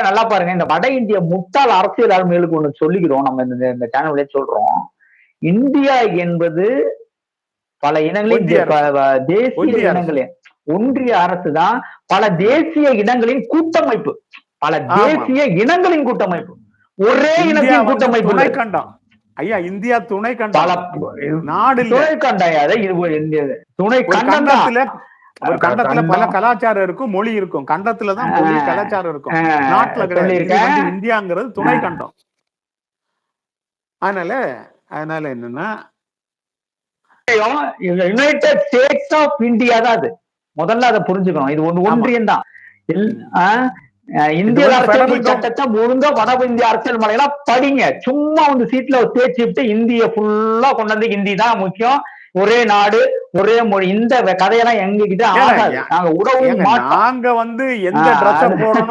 நல்லா பாருங்க, இந்த வட இந்திய முட்டாள் அரசியல் ஆளுமைகளுக்கு ஒண்ணு சொல்லிக்கிறோம், நம்ம இந்த சேனல்ல சொல்றோம். இந்தியா என்பது பல இனங்களின் தேசிய இனங்களின் ஒன்றிய அரசு தான் பல தேசிய இனங்களின் கூட்டமைப்பு. பல தேசிய இனங்களின் கூட்டமைப்பு. ஒரே இனத்தின் கூட்டமைப்பு. துணைக்கண்டம் ஐயா, இந்தியா துணைக்கண்டம், நாடு துணைக்கண்டம். துணை கண்டத்துல பல கலாச்சாரம் இருக்கும், மொழி இருக்கும். கண்டத்துலதான் மொழி கலாச்சாரம் இருக்கும், நாட்டுல கிடையாது. இந்தியாங்கிறது துணை கண்டம். அதனால என்னன்னா, யுனைடெட் ஸ்டேட்ஸ் ஆஃப் இந்தியா தான் அது. முதல்ல அதை புரிஞ்சுக்கணும். இது ஒன்றியம் தான். இந்திய அரசியல் சட்டத்தை ஒழுங்கா வட இந்திய அரசியல் மலையெல்லாம் படிங்க. சும்மா வந்து சீட்ல தேய்ச்சிட்டு இந்திய ஃபுல்லா கொண்டு வந்து ஹிந்தி தான் முக்கியம், ஒரே நாடு ஒரே மொழி, இந்த கதையெல்லாம் எங்க கிட்ட ஆகாது. நாங்க உடவும் மாட்டோம். நாங்க வந்து எந்த ட்ரெஸ் போடணும்